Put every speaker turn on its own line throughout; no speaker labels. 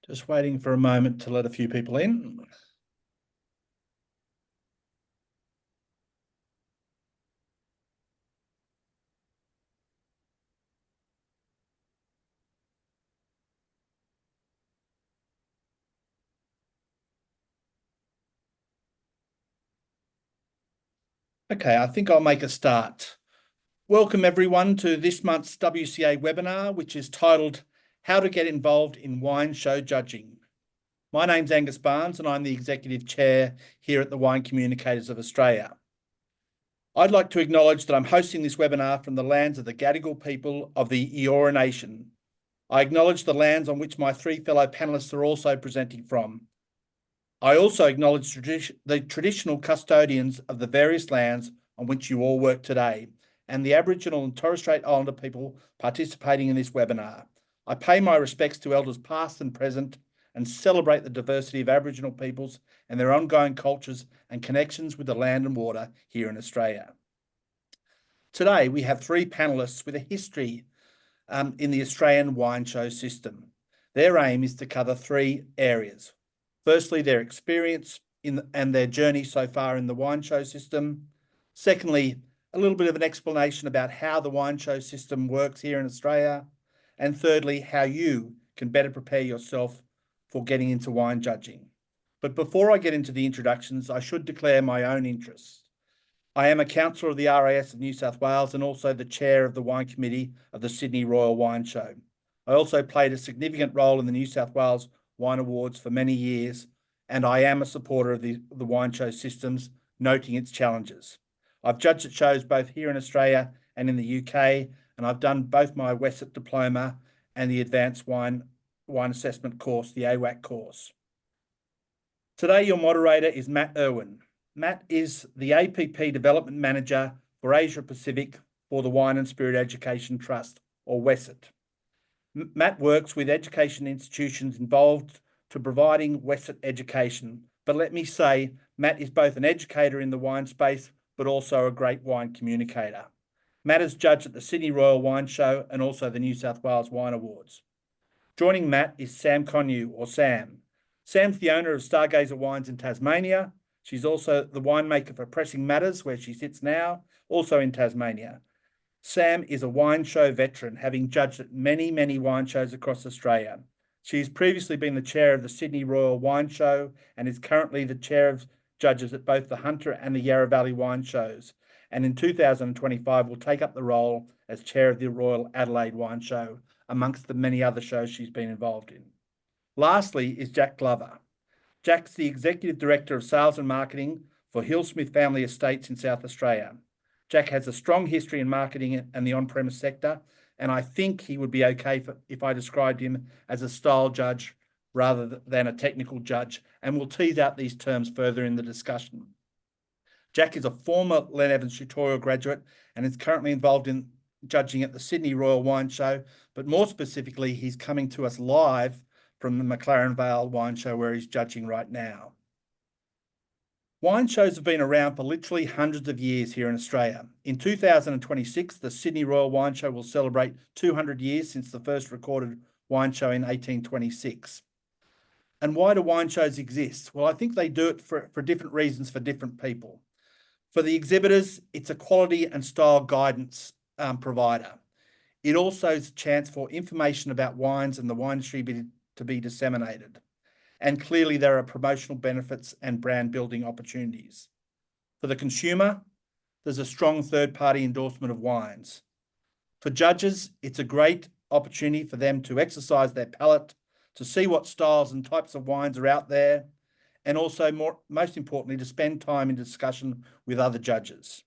Just waiting for a moment to let a few people in. Okay, I think I'll make a start. Welcome everyone to this month's WCA webinar, which is titled How to Get Involved in Wine Show Judging. My name's Angus Barnes and I'm the Executive Chair here at the Wine Communicators of Australia. I'd like to acknowledge that I'm hosting this webinar from the lands of the Gadigal people of the Eora Nation. I acknowledge the lands on which my three fellow panellists are also presenting from. I also acknowledge the traditional custodians of the various lands on which you all work today and the Aboriginal and Torres Strait Islander people participating in this webinar. I pay my respects to elders past and present and celebrate the diversity of Aboriginal peoples and their ongoing cultures and connections with the land and water here in Australia. Today, we have three panellists with a history in the Australian wine show system. Their aim is to cover three areas. Firstly, their experience and their journey so far in the wine show system. Secondly, a little bit of an explanation about how the wine show system works here in Australia. And thirdly, how you can better prepare yourself for getting into wine judging. But before I get into the introductions, I should declare my own interests. I am a councillor of the RAS of New South Wales and also the chair of the wine committee of the Sydney Royal Wine Show. I also played a significant role in the New South Wales Wine Awards for many years, and I am a supporter of the wine show systems, noting its challenges. I've judged at shows both here in Australia and in the UK, and I've done both my WSET diploma and the Advanced Wine Assessment course, the AWAC course. Today, your moderator is Matt Irwin. Matt is the APP Development Manager for Asia Pacific for the Wine and Spirit Education Trust, or WSET. Matt works with education institutions involved to providing WSET education. But let me say, Matt is both an educator in the wine space, but also a great wine communicator. Matt is judged at the Sydney Royal Wine Show and also the New South Wales Wine Awards. Joining Matt is Sam Connew, or Sam. Sam's the owner of Stargazer Wines in Tasmania. She's also the winemaker for Pressing Matters, where she sits now, also in Tasmania. Sam is a wine show veteran, having judged at many, many wine shows across Australia. She's previously been the chair of the Sydney Royal Wine Show and is currently the chair of judges at both the Hunter and the Yarra Valley Wine Shows. And in 2025 will take up the role as chair of the Royal Adelaide Wine Show, amongst the many other shows she's been involved in. Lastly is Jack Glover. Jack's the Executive Director of Sales and Marketing for Hillsmith Family Estates in South Australia. Jack has a strong history in marketing and the on-premise sector, and I think he would be okay if I described him as a style judge rather than a technical judge, and we'll tease out these terms further in the discussion. Jack is a former Len Evans tutorial graduate and is currently involved in judging at the Sydney Royal Wine Show, but more specifically, he's coming to us live from the McLaren Vale Wine Show where he's judging right now. Wine shows have been around for literally hundreds of years here in Australia. In 2026, the Sydney Royal Wine Show will celebrate 200 years since the first recorded wine show in 1826. And why do wine shows exist? Well, I think they do it for different reasons for different people. For the exhibitors, it's a quality and style guidance provider. It also is a chance for information about wines and the wine industry to be disseminated. And clearly there are promotional benefits and brand building opportunities. For the consumer, there's a strong third-party endorsement of wines. For judges, it's a great opportunity for them to exercise their palate, to see what styles and types of wines are out there, and also most importantly, to spend time in discussion with other judges.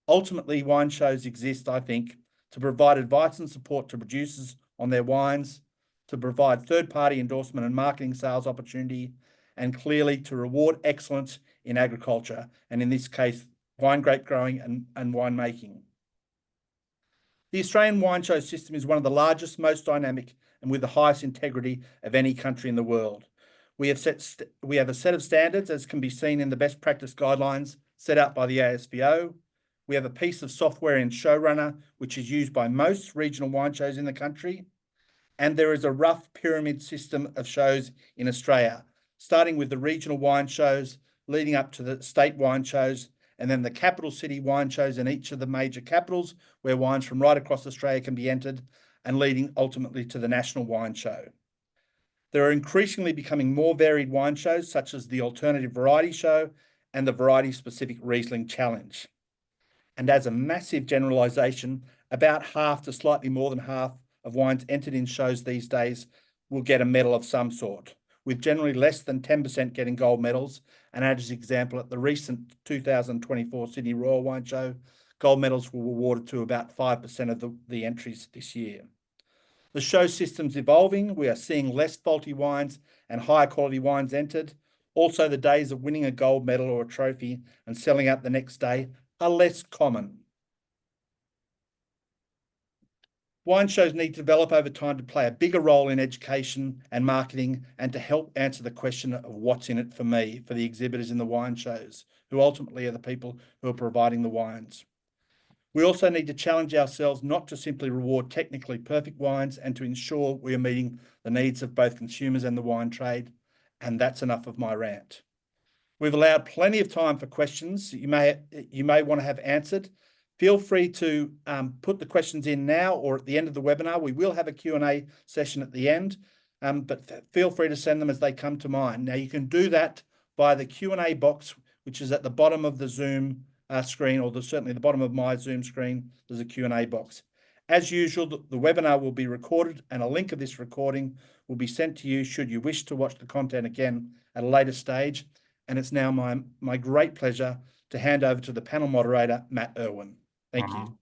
Ultimately, wine shows exist, I think, to provide advice and support to producers on their wines, to provide third-party endorsement and marketing sales opportunity, and clearly to reward excellence in agriculture, and in this case, wine grape growing and winemaking. The Australian wine show system is one of the largest, most dynamic, and with the highest integrity of any country in the world. We have a set of standards, as can be seen in the best practice guidelines set out by the ASVO. We have a piece of software in Showrunner, which is used by most regional wine shows in the country. And there is a rough pyramid system of shows in Australia, starting with the regional wine shows, leading up to the state wine shows, and then the capital city wine shows in each of the major capitals, where wines from right across Australia can be entered, and leading ultimately to the national wine show. There are increasingly becoming more varied wine shows, such as the Alternative Variety Show and the Variety Specific Riesling Challenge. And as a massive generalisation, about half to slightly more than half of wines entered in shows these days will get a medal of some sort, with generally less than 10% getting gold medals. And as an example, at the recent 2024 Sydney Royal Wine Show, gold medals were awarded to about 5% of the entries this year. The show system's evolving. We are seeing less faulty wines and higher quality wines entered. Also, the days of winning a gold medal or a trophy and selling out the next day are less common. Wine shows need to develop over time to play a bigger role in education and marketing, and to help answer the question of what's in it for me, for the exhibitors in the wine shows, who ultimately are the people who are providing the wines. We also need to challenge ourselves not to simply reward technically perfect wines, and to ensure we are meeting the needs of both consumers and the wine trade. And that's enough of my rant. We've allowed plenty of time for questions you may want to have answered. Feel free to put the questions in now or at the end of the webinar. We will have a Q&A session at the end, but feel free to send them as they come to mind. Now, you can do that via the Q&A box, which is at the bottom of the Zoom screen, or certainly the bottom of my Zoom screen. There's a Q&A box. As usual, the webinar will be recorded, and a link of this recording will be sent to you should you wish to watch the content again at a later stage. And it's now my great pleasure to hand over to the panel moderator, Matt Irwin. Thank you.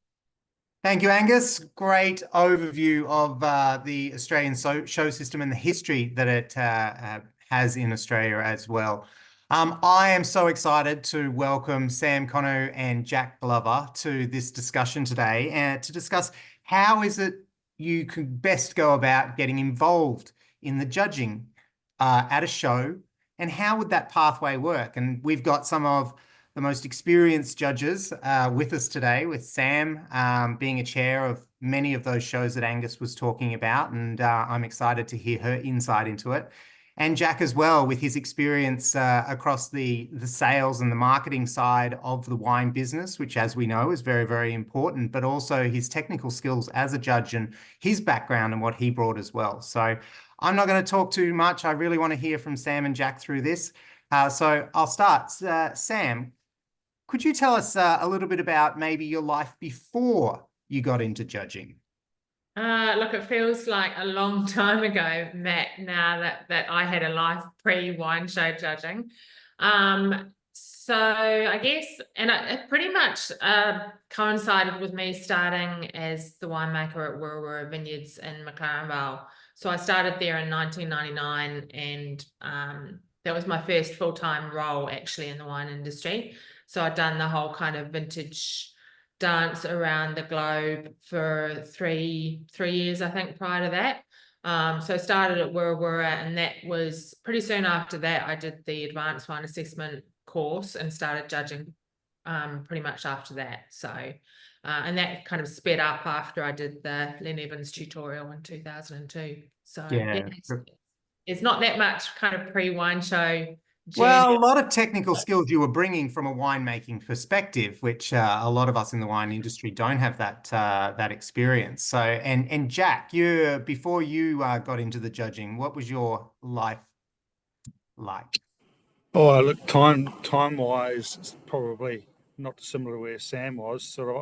Thank you, Angus. Great overview of the Australian show system and the history that it has in Australia as well. I am so excited to welcome Sam Connew and Jack Glover to this discussion today, and to discuss how is it you can best go about getting involved in the judging at a show, and how would that pathway work? And we've got some of the most experienced judges with us today, with Sam being a chair of many of those shows that Angus was talking about, and I'm excited to hear her insight into it. And Jack as well, with his experience across the sales and the marketing side of the wine business, which, as we know, is very, very important, but also his technical skills as a judge and his background and what he brought as well. So I'm not going to talk too much. I really want to hear from Sam and Jack through this. So I'll start. Sam, could you tell us a little bit about maybe your life before you got into judging?
Look, it feels like a long time ago, Matt, now that I had a life pre-wine show judging. So I guess, and it pretty much coincided with me starting as the winemaker at Wirrawurra Vineyards in McLaren Vale. So I started there in 1999, and that was my first full-time role actually in the wine industry. So I'd done the whole kind of vintage dance around the globe for three years, I think, prior to that. So I started at Wirrawurra, and that was pretty soon after that I did the advanced wine assessment course and started judging pretty much after that. So and that kind of sped up after I did the Len Evans tutorial in 2002. So
yeah,
it's not that much kind of pre-wine show.
Well, a lot of technical skills you were bringing from a winemaking perspective, which a lot of us in the wine industry don't have that experience. So, and Jack, before you got into the judging, what was your life like?
Oh, look, time-wise, it's probably not dissimilar to where Sam was. So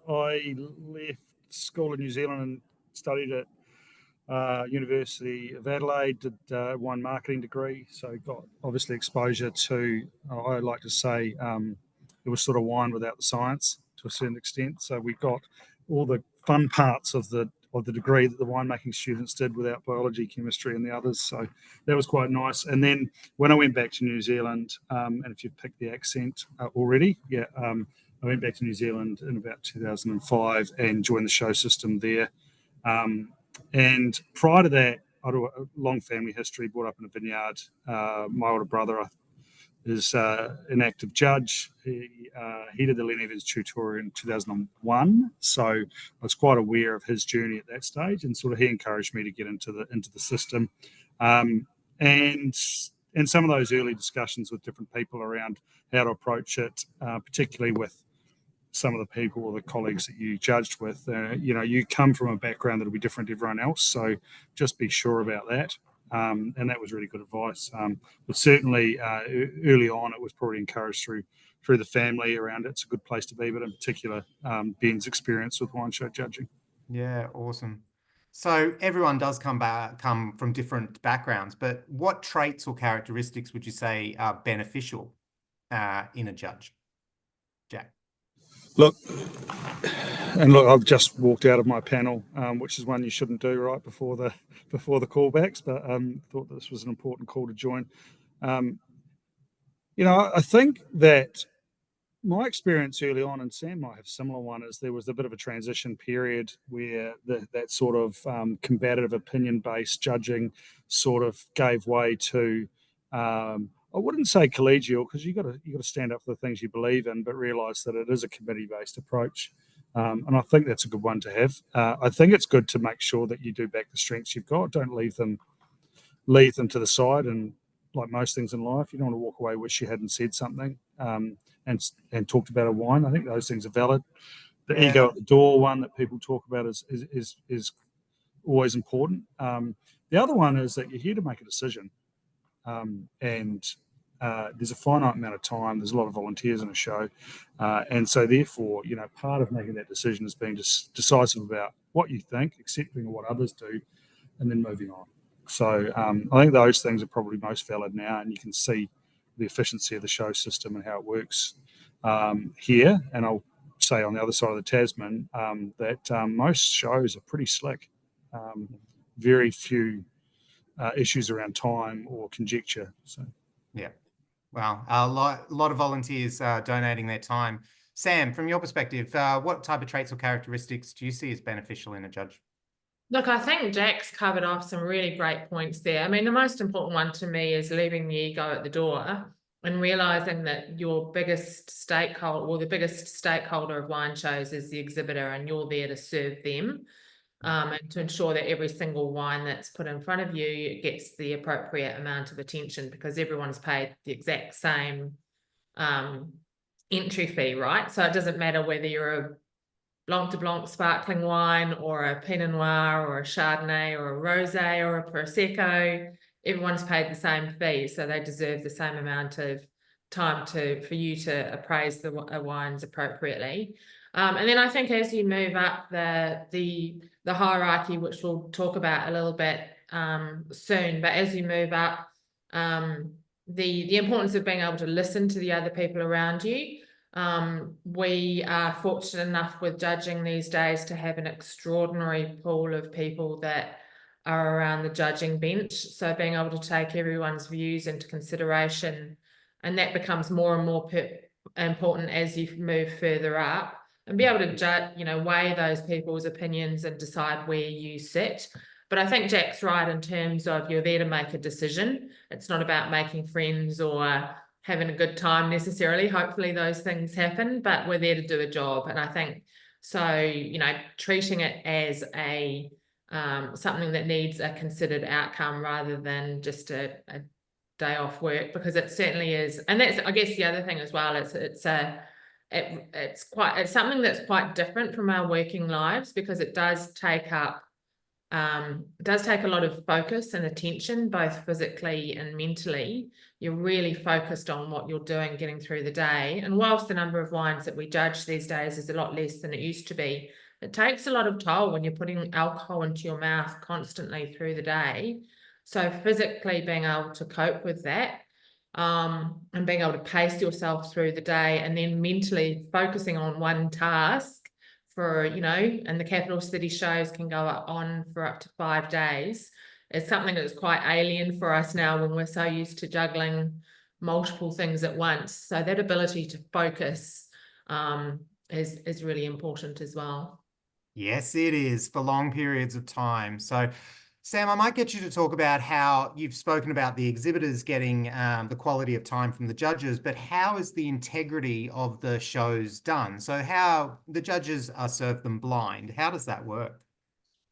I left school in New Zealand and studied at University of Adelaide, did wine marketing degree, so got obviously exposure to, I like to say, it was sort of wine without the science to a certain extent. So we got all the fun parts of the degree that the winemaking students did without biology, chemistry, and the others. So that was quite nice. And then when I went back to New Zealand, and if you've picked the accent already, I went back to New Zealand in about 2005 and joined the show system there. And prior to that, I had a long family history, brought up in a vineyard. My older brother is an active judge. He did the Lenny's tutorial in 2001, so I was quite aware of his journey at that stage, and sort of he encouraged me to get into the system, and some of those early discussions with different people around how to approach it, particularly with some of the people or the colleagues that you judged with. You come from a background that'll be different to everyone else, so just be sure about that. And that was really good advice. But certainly early on, it was probably encouraged through the family around it. It's a good place to be, but in particular, Ben's experience with wine show judging.
Yeah, awesome. So everyone does come from different backgrounds, but what traits or characteristics would you say are beneficial in a judge, Jack?
Look, I've just walked out of my panel, which is one you shouldn't do right before the callbacks, but thought this was an important call to join. I think that my experience early on, and Sam might have a similar one, is there was a bit of a transition period where that sort of combative opinion-based judging sort of gave way to, I wouldn't say collegial, because you got to stand up for the things you believe in, but realise that it is a committee-based approach, and I think that's a good one to have. I think it's good to make sure that you do back the strengths you've got. Don't leave them to the side, and like most things in life, you don't want to walk away wish you hadn't said something. And talked about a wine. I think those things are valid. The ego at the door one that people talk about is always important. The other one is that you're here to make a decision, and there's a finite amount of time. There's a lot of volunteers in a show, and so therefore, part of making that decision is being decisive about what you think, accepting what others do, and then moving on. So I think those things are probably most valid now, and you can see the efficiency of the show system and how it works here. And I'll say on the other side of the Tasman that most shows are pretty slick. Very few issues around time or conjecture. So
yeah, wow, a lot of volunteers donating their time. Sam, from your perspective, what type of traits or characteristics do you see as beneficial in a judge?
Look, I think Jack's covered off some really great points there. I mean, the most important one to me is leaving the ego at the door and realizing that your biggest stakeholder, or the biggest stakeholder of wine shows, is the exhibitor, and you're there to serve them, and to ensure that every single wine that's put in front of you gets the appropriate amount of attention, because everyone's paid the exact same entry fee, right? So it doesn't matter whether you're a Blanc de Blanc sparkling wine, or a Pinot Noir, or a Chardonnay, or a Rosé, or a Prosecco. Everyone's paid the same fee, so they deserve the same amount of time for you to appraise the wines appropriately. And then I think as you move up the hierarchy, which we'll talk about a little bit soon, but as you move up, the importance of being able to listen to the other people around you. We are fortunate enough with judging these days to have an extraordinary pool of people that are around the judging bench. So being able to take everyone's views into consideration, and that becomes more and more important as you move further up, and be able to judge, weigh those people's opinions and decide where you sit. But I think Jack's right in terms of you're there to make a decision. It's not about making friends or having a good time necessarily. Hopefully those things happen, but we're there to do a job. And I think so, treating it as a something that needs a considered outcome rather than just a day off work, because it certainly is. And that's, I guess, the other thing as well. It's something that's quite different from our working lives, because it does take up a lot of focus and attention, both physically and mentally. You're really focused on what you're doing, getting through the day. And whilst the number of wines that we judge these days is a lot less than it used to be, it takes a lot of toll when you're putting alcohol into your mouth constantly through the day. So physically being able to cope with that, and being able to pace yourself through the day, and then mentally focusing on one task for, and the capital city shows can go on for up to 5 days. It's something that's quite alien for us now when we're so used to juggling multiple things at once. So that ability to focus is really important as well.
Yes, it is, for long periods of time. So Sam, I might get you to talk about how you've spoken about the exhibitors getting the quality of time from the judges, but how is the integrity of the shows done? So how the judges are served them blind, how does that work?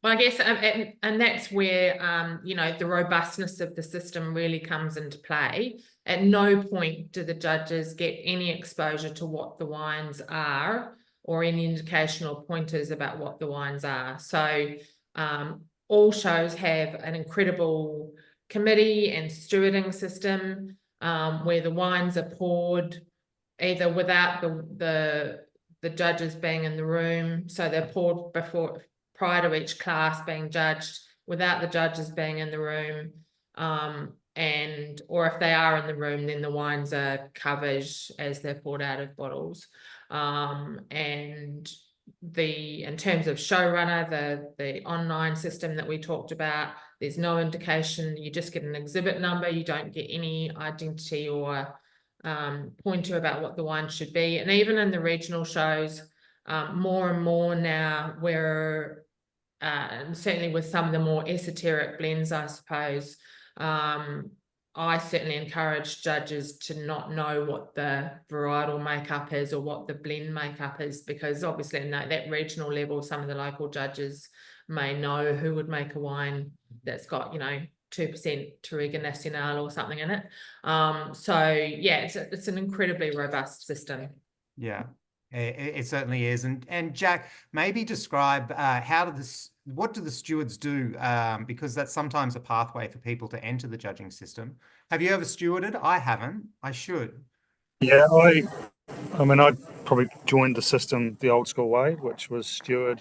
Well, I guess, and that's where, you know, the robustness of the system really comes into play. At no point do the judges get any exposure to what the wines are or any indication or pointers about what the wines are. So all shows have an incredible committee and stewarding system where the wines are poured either without the judges being in the room. So they're poured prior to each class being judged, without the judges being in the room, or if they are in the room, then the wines are covered as they're poured out of bottles. And in terms of showrunner, the online system that we talked about, there's no indication. You just get an exhibit number. You don't get any identity or pointer about what the wine should be. And even in the regional shows, more and more now, we're certainly with some of the more esoteric blends, I suppose, I certainly encourage judges to not know what the varietal makeup is or what the blend makeup is, because obviously in that regional level, some of the local judges may know who would make a wine that's got, you know, 2% Touriga Nacional or something in it. So yeah, it's an incredibly robust system.
Yeah. It certainly is. And Jack, maybe describe what do the stewards do? Because that's sometimes a pathway for people to enter the judging system. Have you ever stewarded? I haven't. I should.
Yeah, I mean, I probably joined the system the old school way, which was steward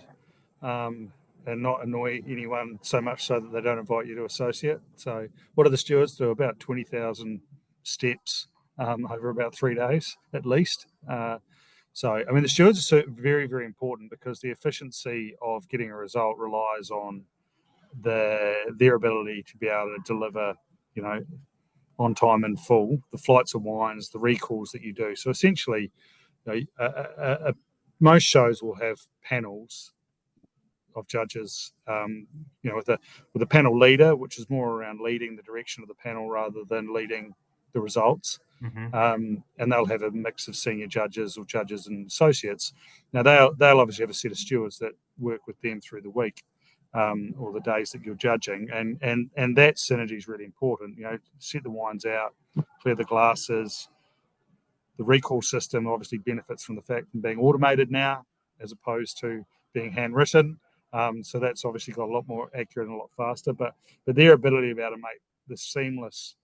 and not annoy anyone so much so that they don't invite you to associate. So what do the stewards do? About 20,000 steps over about 3 days at least. So, I mean, the stewards are very, very important because the efficiency of getting a result relies on their ability to be able to deliver, you know, on time and full, the flights of wines, the recalls that you do. So essentially, you know, most shows will have panels of judges, you know, with a panel leader, which is more around leading the direction of the panel rather than leading the results.
Mm-hmm.
And they'll have a mix of senior judges or judges and associates. Now they'll obviously have a set of stewards that work with them through the week or the days that you're judging, and that synergy is really important. You know, set the wines out, clear the glasses. The recall system obviously benefits from the fact of being automated now as opposed to being handwritten. So that's obviously got a lot more accurate and a lot faster. But their ability to be able to make the seamless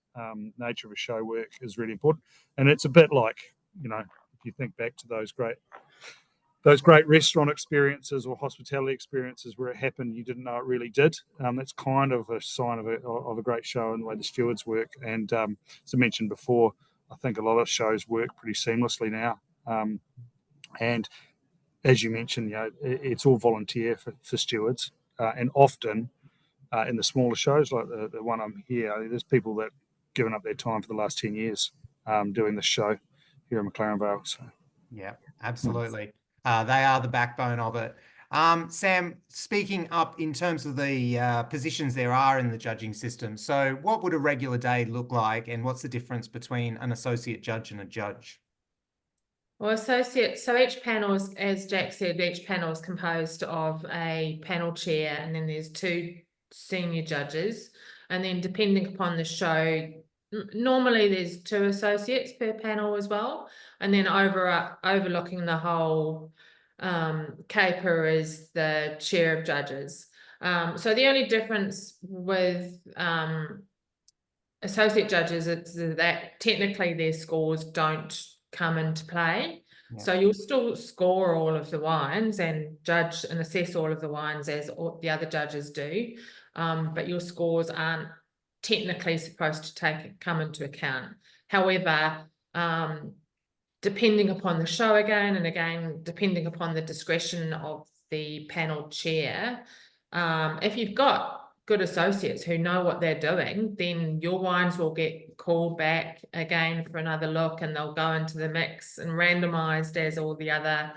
nature of a show work is really important. And it's a bit like, you know, if you think back to those great restaurant experiences or hospitality experiences where it happened, you didn't know it really did. That's kind of a sign of a great show and the way the stewards work. And as I mentioned before, I think a lot of shows work pretty seamlessly now. And as you mentioned, you know, it's all volunteer for stewards. And often in the smaller shows, like the one I'm here, there's people that given up their time for the last 10 years doing this show here in McLaren Vale. So.
Yeah, absolutely. They are the backbone of it. Sam, speaking up in terms of the positions there are in the judging system. So what would a regular day look like, and what's the difference between an associate judge and a judge?
Well, associates, so each panel is, as Jack said, each panel is composed of a panel chair, and then there's 2 senior judges. And then depending upon the show, normally there's 2 associates per panel as well. And then overlooking the whole caper is the chair of judges. So the only difference with associate judges is that technically their scores don't come into play. Yeah. So you'll still score all of the wines and judge and assess all of the wines as all the other judges do, but your scores aren't technically supposed to come into account. However, depending upon the show again, depending upon the discretion of the panel chair, if you've got good associates who know what they're doing, then your wines will get called back again for another look, and they'll go into the mix and randomized as all the other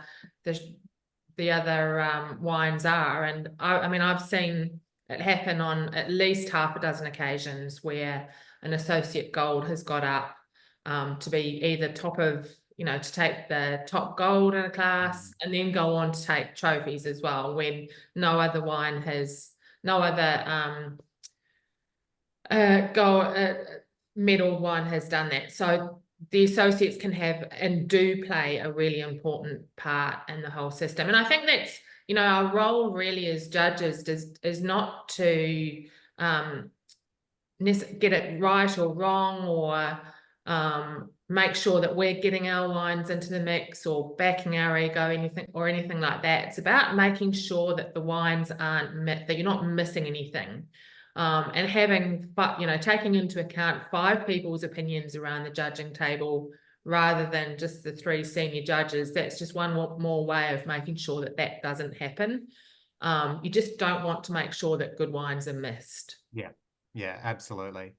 wines are. And I mean, I've seen it happened on at least half a dozen occasions where an associate gold has got up to be either top of, to take the top gold in a class and then go on to take trophies as well, when no other medal wine has done that. So the associates can have and do play a really important part in the whole system. And I think that's, our role really as judges is not to get it right or wrong, or make sure that we're getting our wines into the mix or backing our ego, anything like that. It's about making sure that the wines that you're not missing anything. And having, taking into account 5 people's opinions around the judging table rather than just the 3 senior judges. That's just one more way of making sure that that doesn't happen. You just don't want to make sure that good wines are missed.
Yeah, absolutely.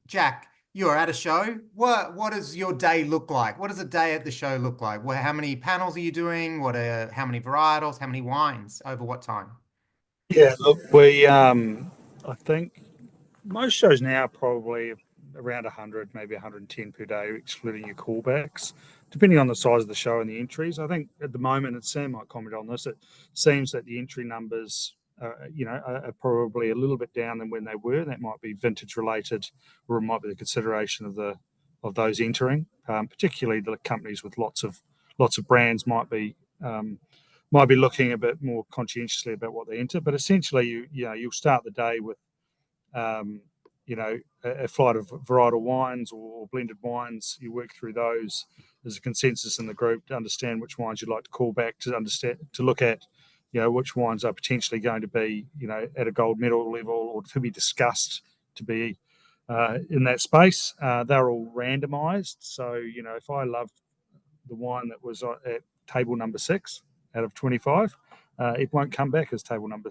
Jack, you're at a show. What does your day look like? What does a day at the show look like? How many panels are you doing? How many varietals? How many wines? Over what time?
Yeah, look, we I think most shows now are probably around 100, maybe 110 per day, excluding your callbacks, depending on the size of the show and the entries. I think at the moment, and Sam might comment on this, it seems that the entry numbers, are probably a little bit down than when they were. That might be vintage related, or it might be the consideration of those entering, particularly the companies with lots of brands might be looking a bit more conscientiously about what they enter. But essentially, you'll start the day with a flight of varietal wines or blended wines. You work through those. There's a consensus in the group to understand which wines you'd like to call back, to look at, which wines are potentially going to be, at a gold medal level or to be discussed to be in that space. They're all randomized. So, if I loved the wine that was at table number 6 out of 25, it won't come back as table number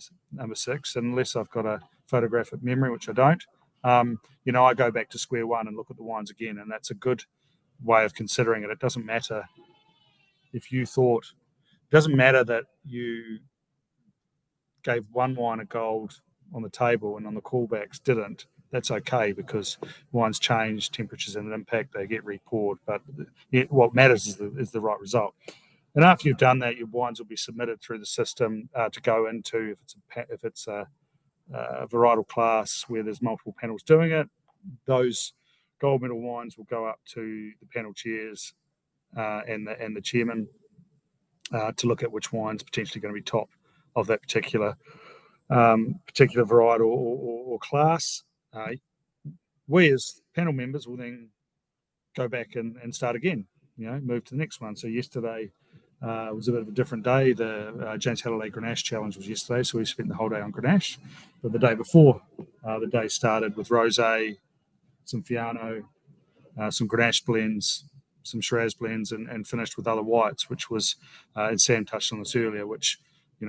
6 unless I've got a photographic memory, which I don't. I go back to square one and look at the wines again, and that's a good way of considering it. It doesn't matter that you gave one wine a gold on the table and on the callbacks didn't. That's okay, because wines change, temperatures and an impact, they get re-poured. But what matters is the right result. And after you've done that, your wines will be submitted through the system to go into, if it's a varietal class where there's multiple panels doing it, those gold medal wines will go up to the panel chairs and the chairman to look at which wine's potentially going to be top of that particular varietal or class. We as panel members will then go back and start again, move to the next one. So yesterday was a bit of a different day. The James Halliday Grenache Challenge was yesterday, so we spent the whole day on Grenache. But the day before, the day started with rosé, some Fiano, some Grenache blends, some Shiraz blends, and finished with other whites, which was, and Sam touched on this earlier, which, in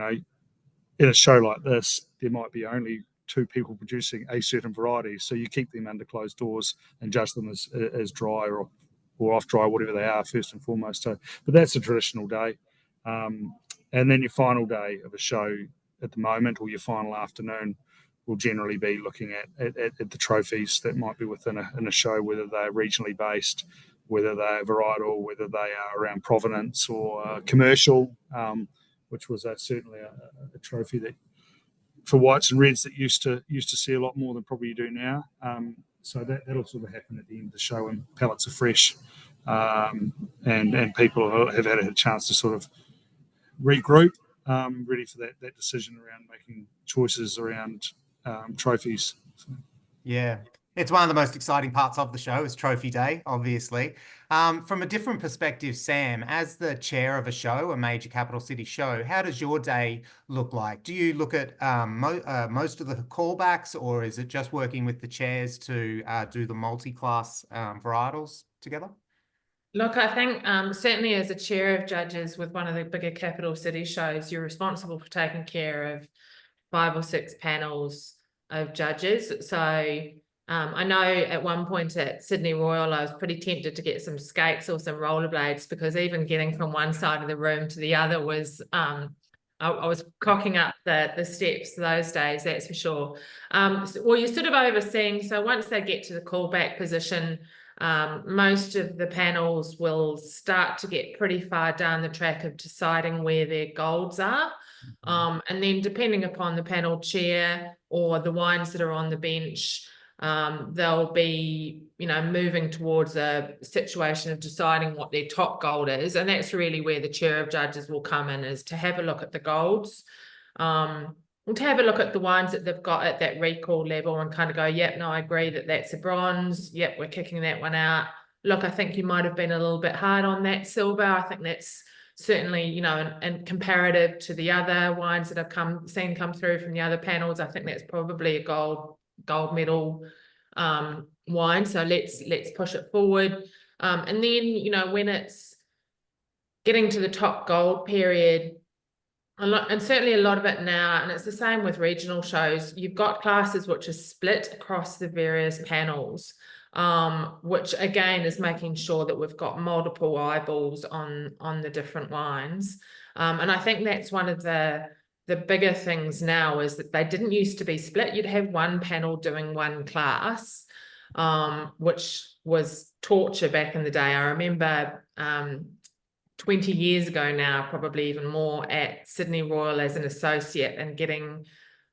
a show like this, there might be only 2 people producing a certain variety, so you keep them under closed doors and judge them as dry or off dry, whatever they are, first and foremost. So, but that's a traditional day. And then your final day of a show at the moment, or your final afternoon, will generally be looking at the trophies that might be within a show, whether they're regionally based, whether they're varietal, whether they are around provenance or commercial, which was certainly a trophy that for whites and reds that used to see a lot more than probably you do now. So that'll sort of happen at the end of the show when palates are fresh, and people have had a chance to sort of regroup, ready for that decision around making choices around trophies.
Yeah, it's one of the most exciting parts of the show is Trophy Day, obviously. From a different perspective, Sam, as the chair of a show, a major capital city show, how does your day look like? Do you look at most of the callbacks, or is it just working with the chairs to do the multi-class varietals together?
Look, I think certainly as a chair of judges with one of the bigger capital city shows, you're responsible for taking care of 5 or 6 panels of judges. So I know at one point at Sydney Royal, I was pretty tempted to get some skates or some rollerblades, because even getting from one side of the room to the other was I was cocking up the steps those days, that's for sure. Well, you're sort of overseeing, so once they get to the callback position, most of the panels will start to get pretty far down the track of deciding where their golds are. And then depending upon the panel chair or the wines that are on the bench, they'll be, moving towards a situation of deciding what their top gold is. And that's really where the chair of judges will come in, is to have a look at the golds, and to have a look at the wines that they've got at that recall level and kind of go, yep, no, I agree that that's a bronze. Yep, we're kicking that one out. Look, I think you might have been a little bit hard on that silver. I think that's certainly, and comparative to the other wines that I've seen come through from the other panels, I think that's probably a gold medal wine. So let's push it forward. And then, when it's getting to the top gold period, and certainly a lot of it now, and it's the same with regional shows, you've got classes which are split across the various panels, which again is making sure that we've got multiple eyeballs on the different wines. And I think that's one of the bigger things now, is that they didn't used to be split. You'd have one panel doing one class, which was torture back in the day. I remember 20 years ago now, probably even more, at Sydney Royal as an associate and getting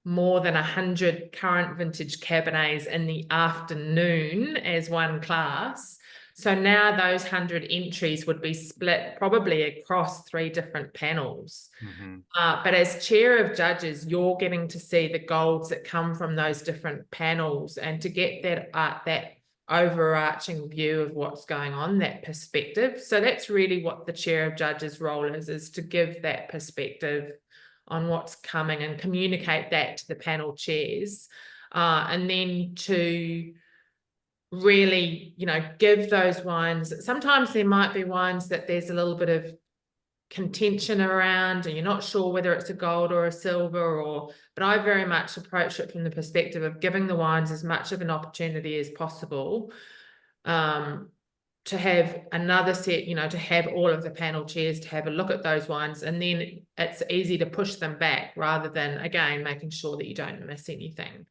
more than 100 current vintage Cabernets in the afternoon as one class. So now those 100 entries would be split probably across 3 different panels. But as chair of judges, you're getting to see the golds that come from those different panels, and to get that overarching view of what's going on, that perspective. So that's really what the chair of judges role is to give that perspective on what's coming and communicate that to the panel chairs, and then to really, give those wines. Sometimes there might be wines that there's a little bit of contention around and you're not sure whether it's a gold or a silver, but I very much approach it from the perspective of giving the wines as much of an opportunity as possible, to have another set, to have all of the panel chairs to have a look at those wines, and then it's easy to push them back rather than, again, making sure that you don't miss anything.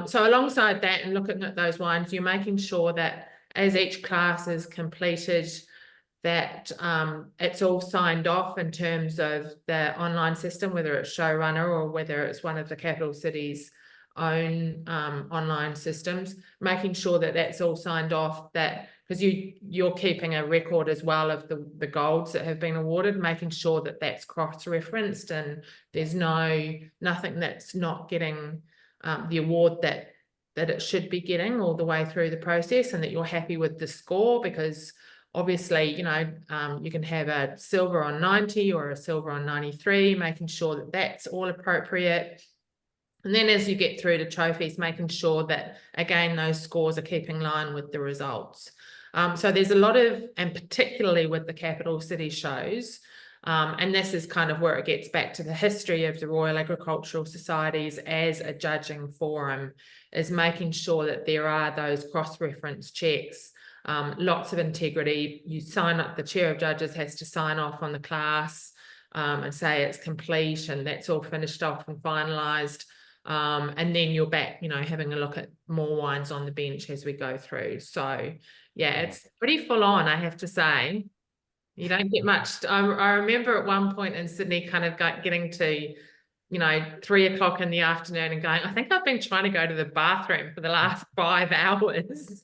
So alongside that and looking at those wines, you're making sure that as each class is completed, that it's all signed off in terms of the online system, whether it's Showrunner or whether it's one of the capital cities' own online systems, making sure that that's all signed off, that because you're keeping a record as well of the golds that have been awarded, making sure that that's cross-referenced and there's nothing that's not getting the award that it should be getting all the way through the process, and that you're happy with the score, because obviously, you can have a silver on 90 or a silver on 93, making sure that that's all appropriate. And then as you get through to trophies, making sure that, again, those scores are keeping line with the results. So there's a lot of, and particularly with the capital city shows, and this is kind of where it gets back to the history of the Royal Agricultural Societies as a judging forum, is making sure that there are those cross-reference checks. Lots of integrity. You sign up, the chair of judges has to sign off on the class and say it's complete and that's all finished off and finalised. And then you're back, having a look at more wines on the bench as we go through. So yeah, it's pretty full on, I have to say. You don't get much. I remember at one point in Sydney kind of getting to 3 o'clock in the afternoon and going, I think I've been trying to go to the bathroom for the last 5 hours.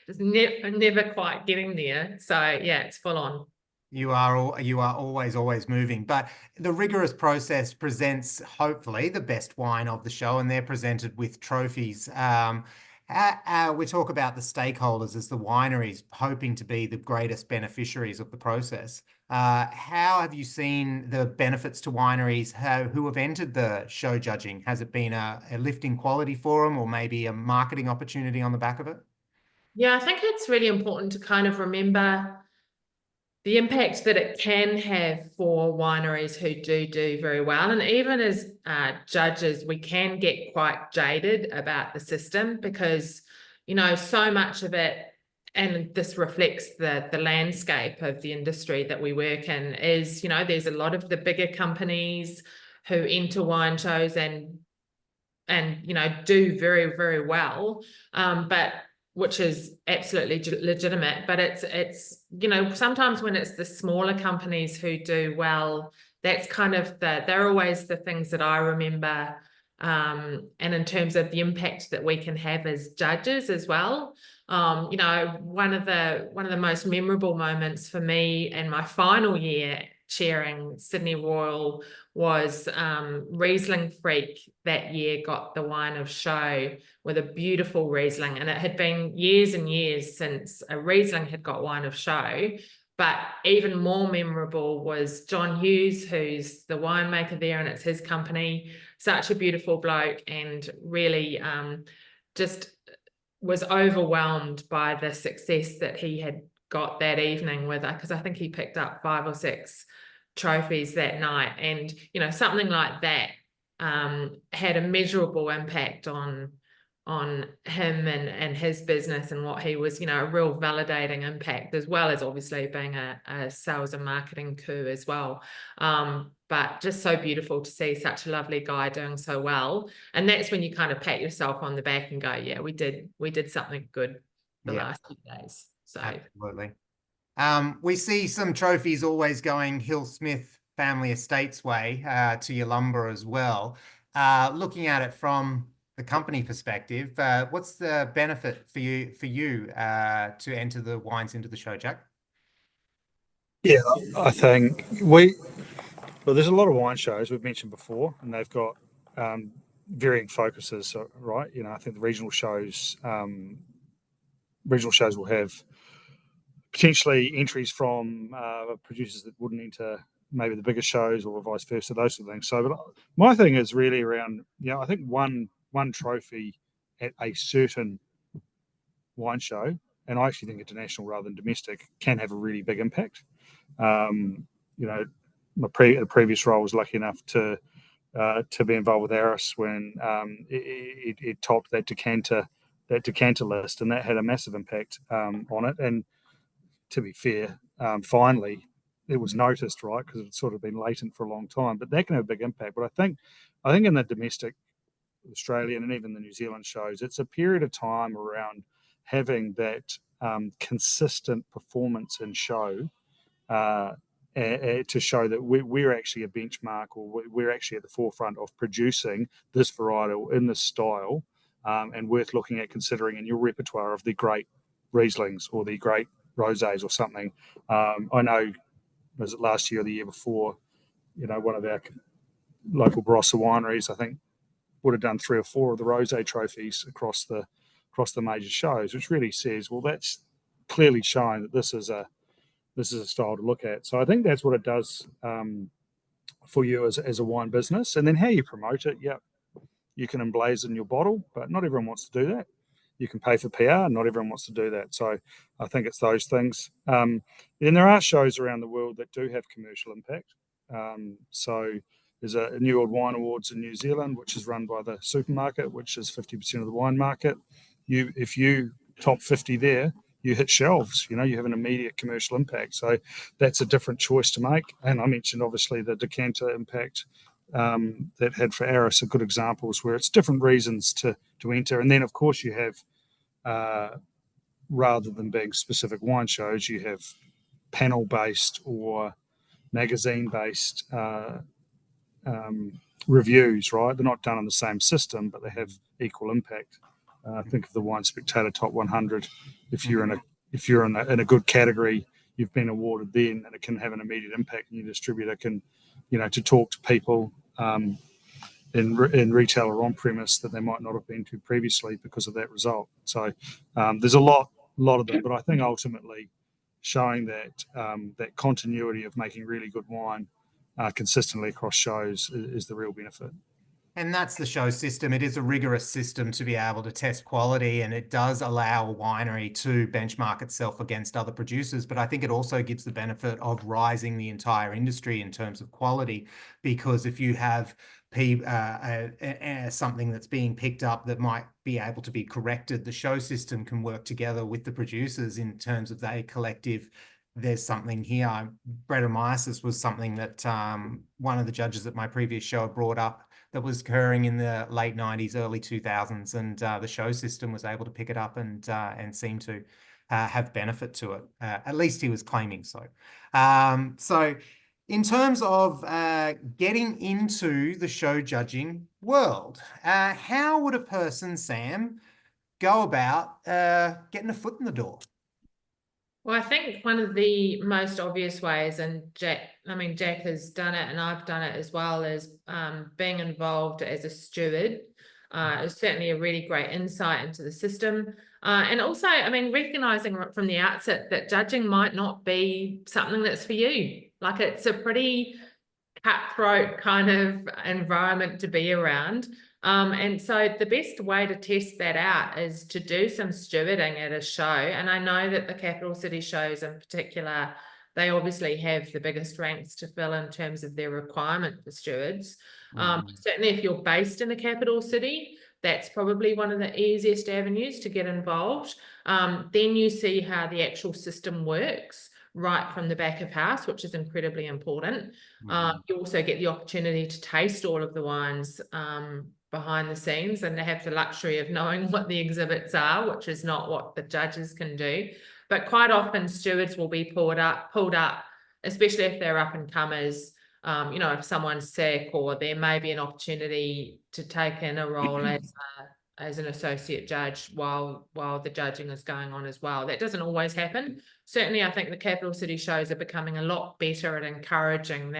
Just never quite getting there. So yeah, it's full on.
You are always moving, but the rigorous process presents hopefully the best wine of the show, and they're presented with trophies. We talk about the stakeholders as the wineries hoping to be the greatest beneficiaries of the process. How have you seen the benefits to wineries who have entered the show judging? Has it been a lift in quality for them, or maybe a marketing opportunity on the back of it?
Yeah, I think it's really important to kind of remember the impact that it can have for wineries who do very well. And even as judges, we can get quite jaded about the system because, so much of it and this reflects the landscape of the industry that we work in, is, there's a lot of the bigger companies who enter wine shows and do very, very well, but which is absolutely legitimate. But it's sometimes when it's the smaller companies who do well, that's kind of they're always the things that I remember. And in terms of the impact that we can have as judges as well. One of the most memorable moments for me in my final year chairing Sydney Royal was Riesling Freak that year got the wine of show with a beautiful Riesling, and it had been years and years since a Riesling had got wine of show. But even more memorable was John Hughes, who's the winemaker there, and it's his company. Such a beautiful bloke, and really just was overwhelmed by the success that he had got that evening with, because I think he picked up 5 or 6 trophies that night. And something like that had a measurable impact on him and his business, and what he was, a real validating impact, as well as obviously being a sales and marketing coup as well. But just so beautiful to see such a lovely guy doing so well. And that's when you kind of pat yourself on the back and go, yeah, we did something good the last few days. So
absolutely. We see some trophies always going Hill Smith Family Estates way to Yalumba as well. Looking at it from the company perspective, what's the benefit for you to enter the wines into the show, Jack?
Yeah, I think there's a lot of wine shows we've mentioned before, and they've got varying focuses, right? I think the regional shows will have potentially entries from producers that wouldn't enter maybe the bigger shows, or vice versa, those sort of things. So, but my thing is really around, I think one trophy at a certain wine show, and I actually think international rather than domestic, can have a really big impact. My previous role was lucky enough to be involved with Aris when it topped that decanter list, and that had a massive impact on it. And to be fair, finally it was noticed, right? Because it's sort of been latent for a long time, but that can have a big impact. But I think in the domestic Australian and even the New Zealand shows, it's a period of time around having that consistent performance in show to show that we're actually a benchmark, or we're actually at the forefront of producing this varietal in this style, and worth looking at considering in your repertoire of the great Rieslings or the great Rosés or something. I know, was it last year or the year before, one of our local Barossa wineries, I think, would have done 3 or 4 of the Rosé trophies across the major shows, which really says, well, that's clearly showing that this is a style to look at. So I think that's what it does for you as a wine business. And then how you promote it, you can emblazon your bottle, but not everyone wants to do that. You can pay for PR, not everyone wants to do that. So I think it's those things. Then there are shows around the world that do have commercial impact. So there's a New World Wine Awards in New Zealand, which is run by the supermarket, which is 50% of the wine market. If you top 50 there, you hit shelves, you have an immediate commercial impact. So that's a different choice to make. And I mentioned, obviously, the decanter impact that had for Aris are good examples where it's different reasons to enter. And then, of course, you have, rather than being specific wine shows, you have panel-based or magazine-based reviews, right? They're not done on the same system, but they have equal impact. Think of the Wine Spectator Top 100. If you're in a good category, you've been awarded then, and it can have an immediate impact. And your distributor can, to talk to people in retail or on premise that they might not have been to previously because of that result. So there's a lot of them, but I think ultimately showing that that continuity of making really good wine consistently across shows is the real benefit.
And that's the show system. It is a rigorous system to be able to test quality, and it does allow a winery to benchmark itself against other producers. But I think it also gives the benefit of rising the entire industry in terms of quality, because if you have something that's being picked up that might be able to be corrected, the show system can work together with the producers in terms of their collective. There's something here. Brettanomyces was something that one of the judges at my previous show brought up that was occurring in the late 90s, early 2000s, and the show system was able to pick it up and seem to have benefit to it. At least he was claiming so. So in terms of getting into the show judging world, how would a person, Sam, go about getting a foot in the door?
Well, I think one of the most obvious ways, and Jack has done it and I've done it as well, is being involved as a steward. Is certainly a really great insight into the system. And also, recognizing from the outset that judging might not be something that's for you. Like, it's a pretty cutthroat kind of environment to be around. And so the best way to test that out is to do some stewarding at a show. And I know that the capital city shows in particular, they obviously have the biggest ranks to fill in terms of their requirement for stewards. Certainly if you're based in the capital city, that's probably one of the easiest avenues to get involved. Then you see how the actual system works right from the back of house, which is incredibly important. You also get the opportunity to taste all of the wines behind the scenes, and they have the luxury of knowing what the exhibits are, which is not what the judges can do. But quite often stewards will be pulled up, especially if they're up and comers. If someone's sick, or there may be an opportunity to take in a role as an associate judge while the judging is going on as well. That doesn't always happen. Certainly, I think the capital city shows are becoming a lot better at encouraging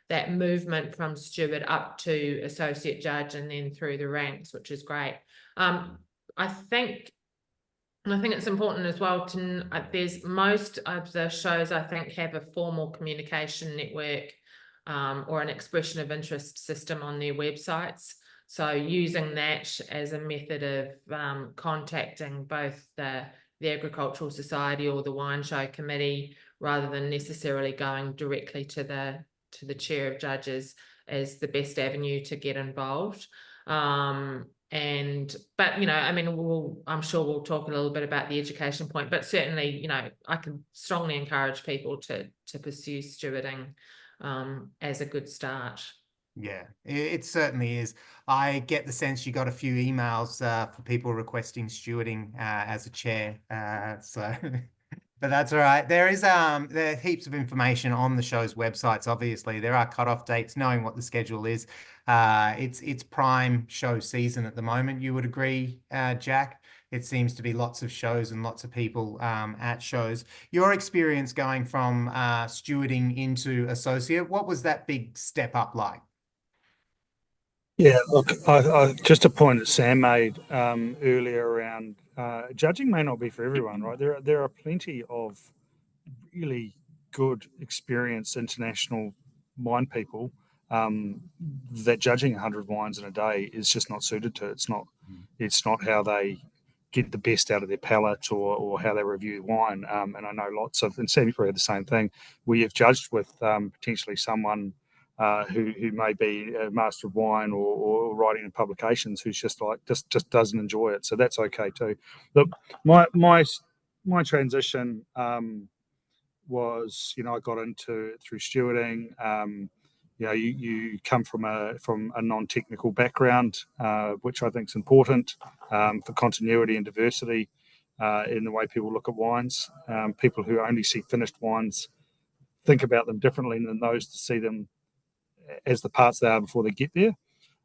that movement from steward up to associate judge and then through the ranks, which is great. I think it's important as well to, there's most of the shows I think have a formal communication network or an expression of interest system on their websites. So using that as a method of contacting both the Agricultural Society or the Wine Show Committee, rather than necessarily going directly to the chair of judges, as the best avenue to get involved. I'm sure we'll talk a little bit about the education point, but certainly, I can strongly encourage people to pursue stewarding as a good start.
Yeah, it certainly is. I get the sense you got a few emails for people requesting stewarding as a chair. But that's all right. There are heaps of information on the show's websites. Obviously, there are cutoff dates, knowing what the schedule is. It's prime show season at the moment. You would agree, Jack? It seems to be lots of shows and lots of people at shows. Your experience going from stewarding into associate, what was that big step up like?
Yeah, look, I just a point that Sam made earlier around judging may not be for everyone, right? There are plenty of really good, experienced international wine people that judging 100 wines in a day is just not suited to. It's not how they get the best out of their palate or how they review wine. And I know lots of, and Sam, you probably had the same thing, where you've judged with potentially someone who may be a master of wine or writing in publications who's just doesn't enjoy it. So that's okay too. Look, my transition was, I got into it through stewarding. You come from a non-technical background, which I think is important for continuity and diversity in the way people look at wines. People who only see finished wines think about them differently than those to see them as the parts they are before they get there.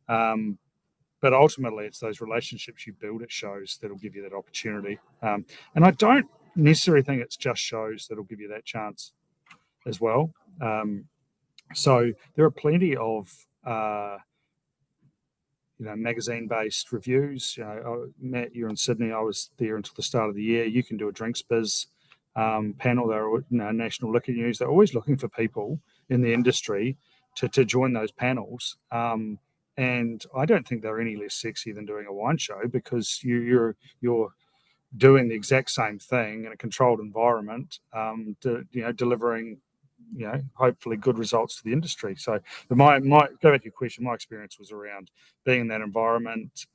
But ultimately, it's those relationships you build at shows that'll give you that opportunity. And I don't necessarily think it's just shows that'll give you that chance as well. So there are plenty of magazine-based reviews. Matt, you're in Sydney. I was there until the start of the year. You can do a Drinks Biz panel. They're National Liquor News. They're always looking for people in the industry to join those panels And I don't think they're any less sexy than doing a wine show, because you're doing the exact same thing in a controlled environment, delivering, hopefully good results to the industry. So my go back to your question, my experience was around being in that environment,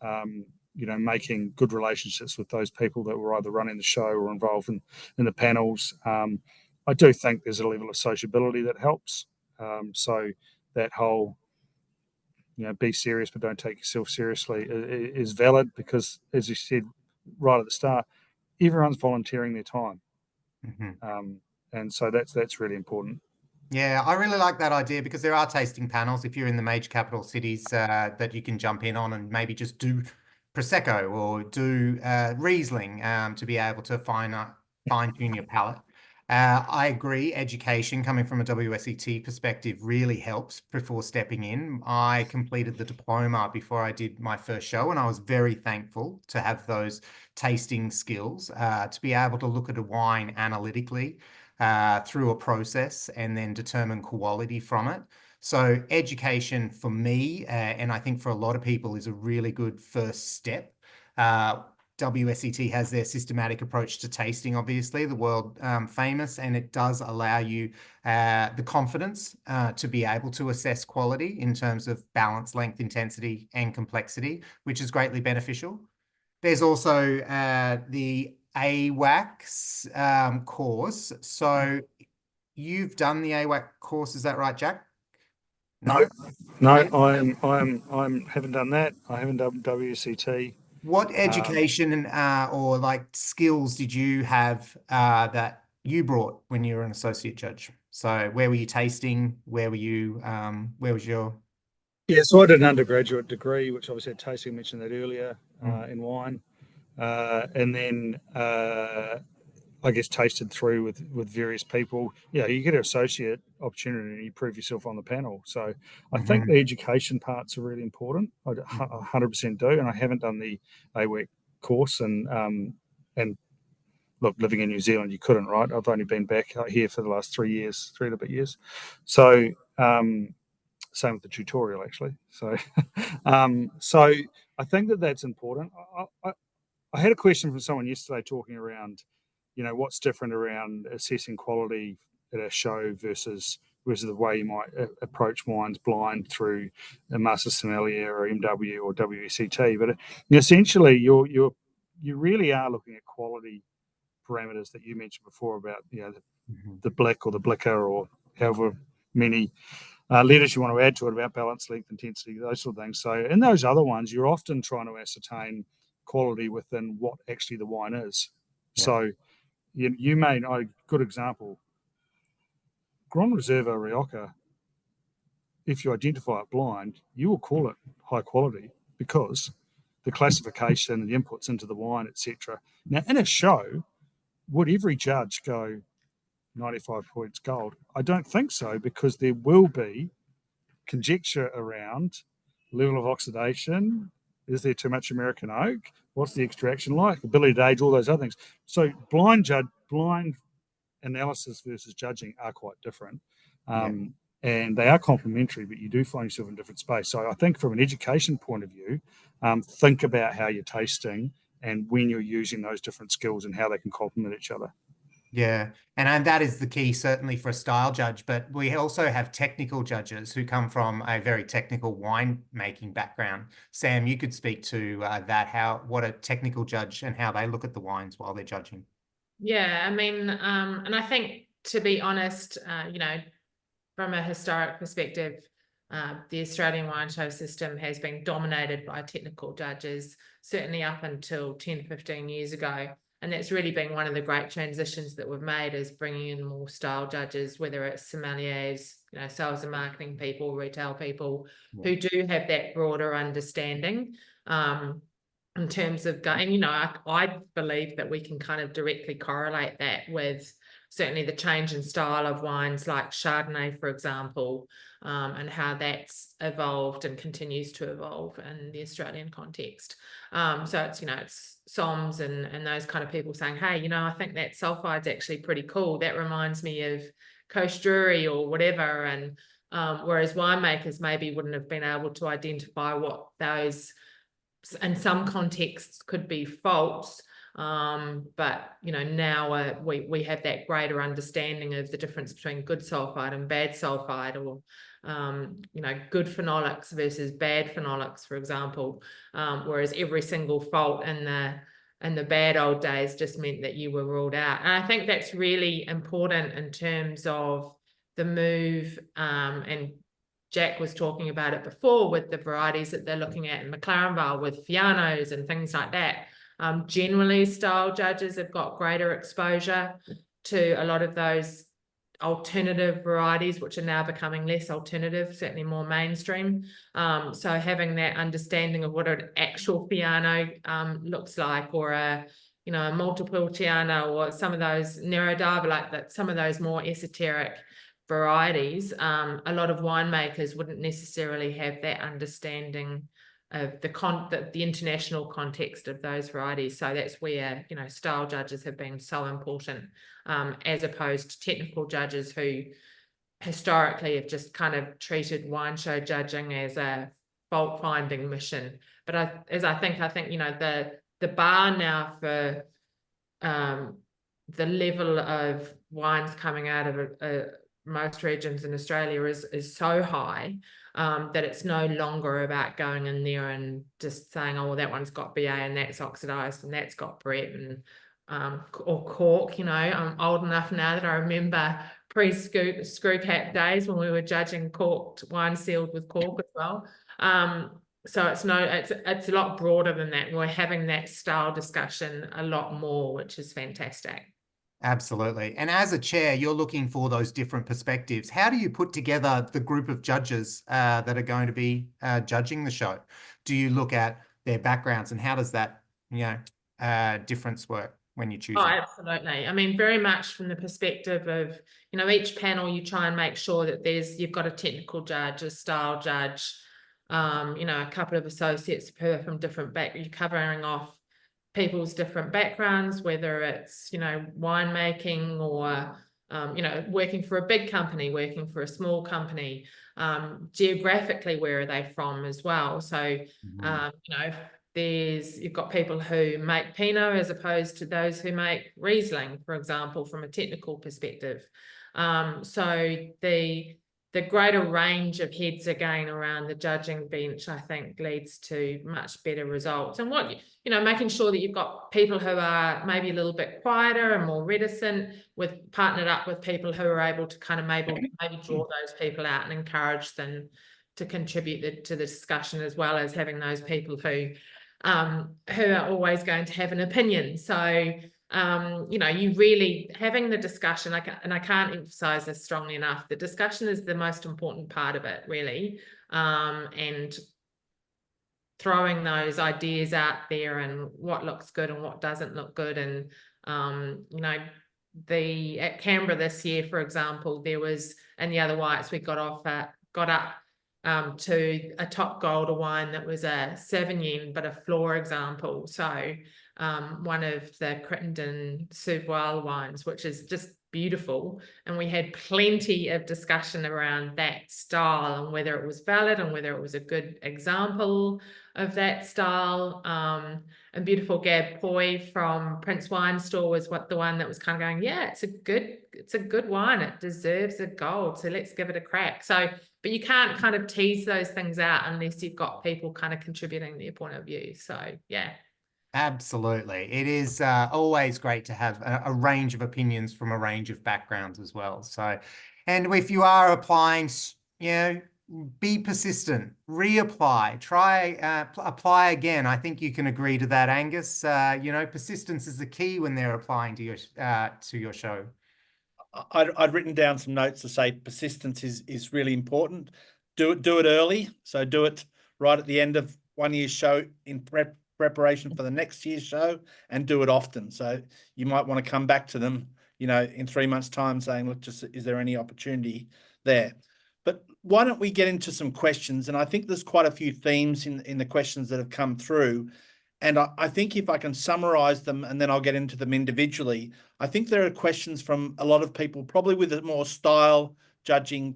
making good relationships with those people that were either running the show or involved in the panels. I do think there's a level of sociability that helps. So that whole, be serious but don't take yourself seriously is valid, because, as you said right at the start, everyone's volunteering their time. And so that's really important.
Yeah, I really like that idea, because there are tasting panels if you're in the major capital cities that you can jump in on and maybe just do Prosecco or do Riesling to be able to fine-tune your palate. I agree, education coming from a WSET perspective really helps before stepping in. I completed the diploma before I did my first show, and I was very thankful to have those tasting skills to be able to look at a wine analytically through a process and then determine quality from it. So education for me, and I think for a lot of people, is a really good first step. WSET has their systematic approach to tasting, obviously, the world famous, and it does allow you the confidence to be able to assess quality in terms of balance, length, intensity, and complexity, which is greatly beneficial. There's also the AWACS course. So you've done the AWAC course, is that right, Jack?
No, I haven't done that. I haven't done WCT.
What education or like skills did you have that you brought when you were an associate judge? So where were you tasting? Where were you? Where was your?
Yeah, so I did an undergraduate degree, which obviously had tasting, mentioned that earlier, in wine, and then I guess tasted through with various people. You get an associate opportunity and you prove yourself on the panel. So I think the education part's are really important. I 100% do, and I haven't done the AWEC course. And look, living in New Zealand, you couldn't, right? I've only been back here for the last 3 and a bit years. So same with the tutorial, actually. So so I think that's important. I had a question from someone yesterday talking around, what's different around assessing quality at a show versus the way you might approach wines blind through a Master Sommelier or MW or WCT. But essentially, you really are looking at quality parameters that you mentioned before about the blick or the blicker or however many letters you want to add to it about balance, length, intensity, those sort of things. So in those other ones, you're often trying to ascertain quality within what actually the wine is. Yeah. So you may, a good example, Grand Reserva Rioja, if you identify it blind, you will call it high quality because the classification and the inputs into the wine, etc. Now, in a show, would every judge go 95 points gold? I don't think so, because there will be conjecture around level of oxidation. Is there too much American oak? What's the extraction like? Ability to age, all those other things. So blind analysis versus judging are quite different. And they are complementary, but you do find yourself in a different space. So I think from an education point of view, think about how you're tasting and when you're using those different skills and how they can complement each other.
Yeah, and that is the key, certainly for a style judge, but we also have technical judges who come from a very technical wine-making background. Sam, you could speak to what a technical judge and how they look at the wines while they're judging.
Yeah, I mean, and I think, to be honest, from a historic perspective, the Australian wine show system has been dominated by technical judges, certainly up until 10, 15 years ago. And that's really been one of the great transitions that we've made, is bringing in more style judges, whether it's sommeliers, sales and marketing people, retail people, who do have that broader understanding in terms of going, I believe that we can kind of directly correlate that with certainly the change in style of wines like Chardonnay, for example, and how that's evolved and continues to evolve in the Australian context. So it's, it's Soms and those kind of people saying, hey, I think that sulfide's actually pretty cool. That reminds me of Coast Drury or whatever. And whereas winemakers maybe wouldn't have been able to identify what those, in some contexts, could be faults. But now we have that greater understanding of the difference between good sulfide and bad sulfide, or good phenolics versus bad phenolics, for example. Whereas every single fault in the bad old days just meant that you were ruled out. And I think that's really important in terms of the move, and Jack was talking about it before with the varieties that they're looking at in McLaren Vale with Fianos and things like that. Generally, style judges have got greater exposure to a lot of those alternative varieties, which are now becoming less alternative, certainly more mainstream. So having that understanding of what an actual Fiano looks like, or a multiple Tiano, or some of those Nerodiva, like that, some of those more esoteric varieties, a lot of winemakers wouldn't necessarily have that understanding of the international context of those varieties. So that's where style judges have been so important, as opposed to technical judges who historically have just kind of treated wine show judging as a fault finding mission. But I think the bar now for the level of wines coming out of most regions in Australia is so high, that it's no longer about going in there and just saying, oh, well, that one's got BA and that's oxidized and that's got Brett and or cork. I'm old enough now that I remember pre-screw cap days when we were judging corked wine sealed with cork as well. So it's a lot broader than that. We're having that style discussion a lot more, which is fantastic.
Absolutely. And as a chair, you're looking for those different perspectives. How do you put together the group of judges that are going to be judging the show? Do you look at their backgrounds, and how does that difference work when you choose?
Oh, absolutely. I mean, very much from the perspective of, each panel, you try and make sure that you've got a technical judge, a style judge, a couple of associates who are from different you're covering off people's different backgrounds, whether it's winemaking or working for a big company, working for a small company, geographically, where are they from as well. So you've got people who make Pinot as opposed to those who make Riesling, for example, from a technical perspective. So the greater range of heads again around the judging bench, I think, leads to much better results. And making sure that you've got people who are maybe a little bit quieter and more reticent, partnered up with people who are able to kind of maybe draw those people out and encourage them to contribute to the discussion, as well as having those people who are always going to have an opinion. So you really having the discussion, and I can't emphasize this strongly enough, the discussion is the most important part of it, really, and throwing those ideas out there and what looks good and what doesn't look good. And at Canberra this year, for example, there was, in the other whites, we got up to a top golder wine that was a Sauvignon, but a floor example. So one of the Crittenden Sauvoil wines, which is just beautiful. And we had plenty of discussion around that style and whether it was valid and whether it was a good example of that style. And beautiful Gab Poi from Prince Wine Store was the one that was kind of going, yeah, it's a good wine. It deserves a gold. So let's give it a crack. So, but you can't kind of tease those things out unless you've got people kind of contributing their point of view. So, yeah.
Absolutely. It is always great to have a range of opinions from a range of backgrounds as well. So, and if you are applying, be persistent, reapply, try, apply again. I think you can agree to that, Angus. Persistence is the key when they're applying to your show.
I'd written down some notes to say persistence is really important. Do it early. So do it right at the end of one year's show in preparation for the next year's show, and do it often. So you might want to come back to them, in 3 months' time, saying, look, is there any opportunity there? But why don't we get into some questions? And I think there's quite a few themes in the questions that have come through. And I think if I can summarize them and then I'll get into them individually, I think there are questions from a lot of people, probably with a more style judging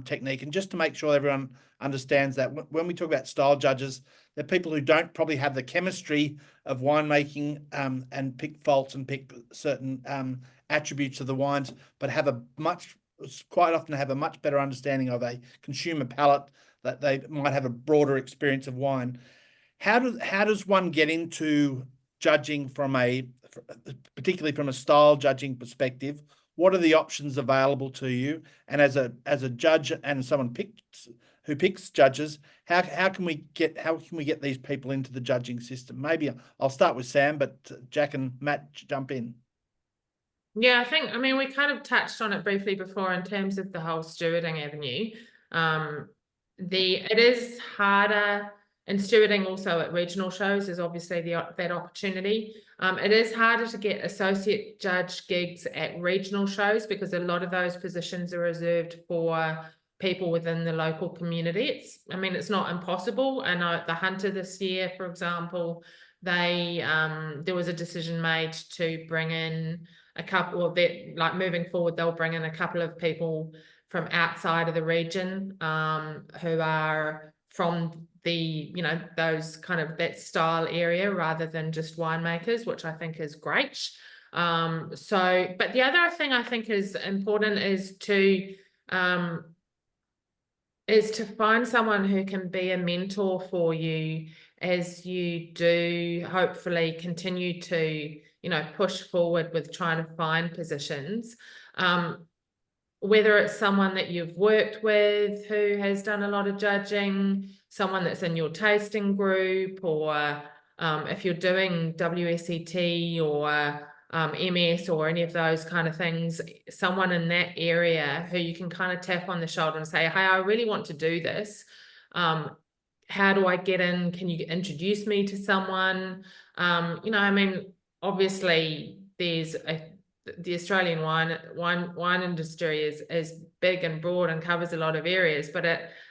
technique, and just to make sure everyone understands that when we talk about style judges, they're people who don't probably have the chemistry of winemaking and pick faults and pick certain attributes of the wines, but quite often have a much better understanding of a consumer palate, that they might have a broader experience of wine. How does one get into judging particularly from a style judging perspective? What are the options available to you? And as a judge and someone who picks judges, how can we get these people into the judging system? Maybe I'll start with Sam, but Jack and Matt jump in.
Yeah, I mean, we kind of touched on it briefly before in terms of the whole stewarding avenue. It is harder in stewarding also at regional shows. There's obviously that opportunity. It is harder to get associate judge gigs at regional shows because a lot of those positions are reserved for people within the local community. It's not impossible. And the Hunter this year, for example, there was a decision made to bring in a couple of that, like moving forward, they'll bring in a couple of people from outside of the region who are from those kind of that style area rather than just winemakers, which I think is great. But the other thing I think is important is to find someone who can be a mentor for you as you do hopefully continue to push forward with trying to find positions, whether it's someone that you've worked with who has done a lot of judging, someone that's in your tasting group, or if you're doing WSET or MS or any of those kind of things, someone in that area who you can kind of tap on the shoulder and say, hey, I really want to do this. How do I get in? Can you introduce me to someone? Obviously the Australian wine industry is big and broad and covers a lot of areas, but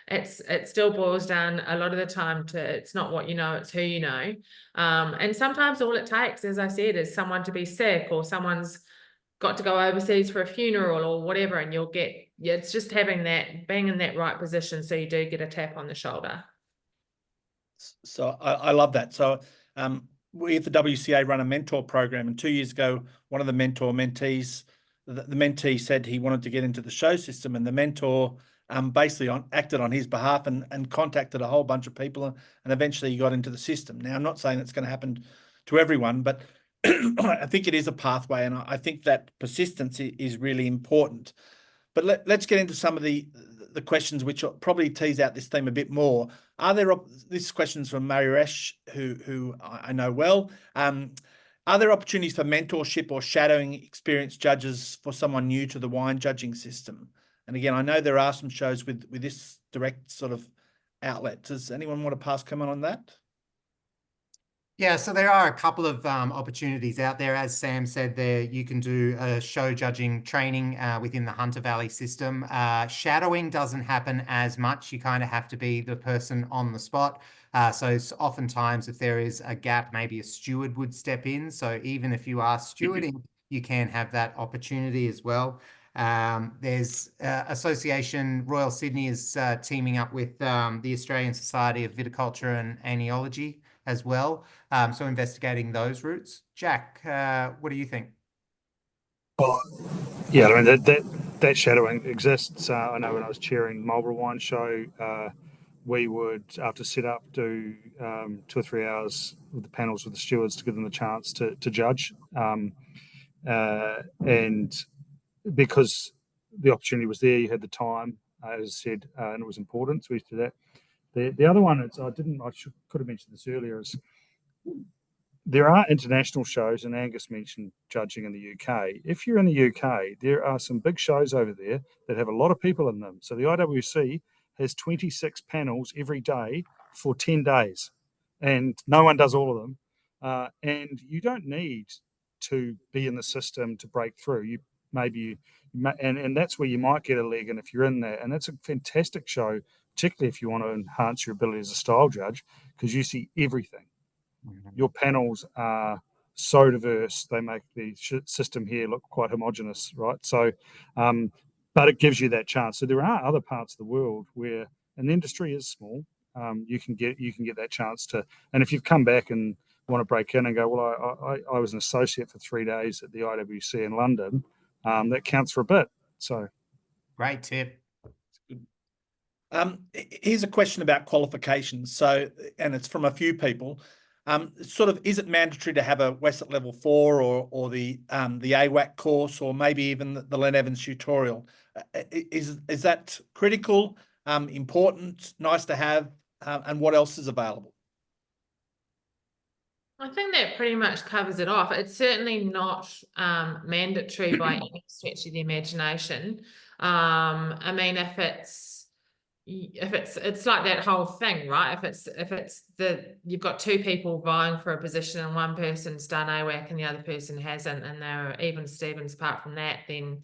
it still boils down a lot of the time to it's not what you know, it's who you know. And sometimes all it takes, as I said, is someone to be sick or someone's got to go overseas for a funeral or whatever, and it's just being in that right position so you do get a tap on the shoulder.
So I love that. So we at the WCA run a mentor program, and 2 years ago, one of the mentees, the mentee said he wanted to get into the show system, and the mentor basically acted on his behalf and contacted a whole bunch of people, and eventually he got into the system. Now, I'm not saying it's going to happen to everyone, but I think it is a pathway, and I think that persistence is really important. But let's get into some of the questions which will probably tease out this theme a bit more. This question's from Mariresh, who I know well. Are there opportunities for mentorship or shadowing experienced judges for someone new to the wine judging system? And again, I know there are some shows with this direct sort of outlet. Does anyone want to pass comment on that?
Yeah, so there are a couple of opportunities out there. As Sam said there, you can do a show judging training within the Hunter Valley system. Shadowing doesn't happen as much. You kind of have to be the person on the spot. So oftentimes if there is a gap, maybe a steward would step in. So even if you are stewarding, you can have that opportunity as well. There's Association Royal Sydney is teaming up with the Australian Society of Viticulture and Aenology as well. So investigating those routes. Jack, what do you think?
Well, yeah, I mean that shadowing exists. I know when I was chairing Marlborough Wine Show, we would, after set up, do 2 or 3 hours with the panels with the stewards to give them the chance to judge. And because the opportunity was there, you had the time, as I said, and it was important, so we did that. The other one is could have mentioned this earlier, is there are international shows, and Angus mentioned judging in the UK. If you're in the UK, there are some big shows over there that have a lot of people in them. So the IWC has 26 panels every day for 10 days, and no one does all of them. And you don't need to be in the system to break through. And that's where you might get a leg in if you're in there. And that's a fantastic show, particularly if you want to enhance your ability as a style judge, because you see everything. Your panels are so diverse; they make the system here look quite homogenous, right? So but it gives you that chance. So there are other parts of the world where an industry is small. You can get that chance to, and if you've come back and want to break in and go, well, I was an associate for 3 days at the IWC in London, that counts for a bit. So
Great tip.
Here's a question about qualifications. So, and it's from a few people. Sort of, is it mandatory to have a WSET level 4 or the AWAC course, or maybe even the Len Evans tutorial? Is that critical, important, nice to have, and what else is available?
I think that pretty much covers it off. It's certainly not mandatory by any stretch of the imagination. I mean, if it's like that whole thing, right? If it's you've got 2 people vying for a position and one person's done AWAC and the other person hasn't, and they're even Stevens apart from that, then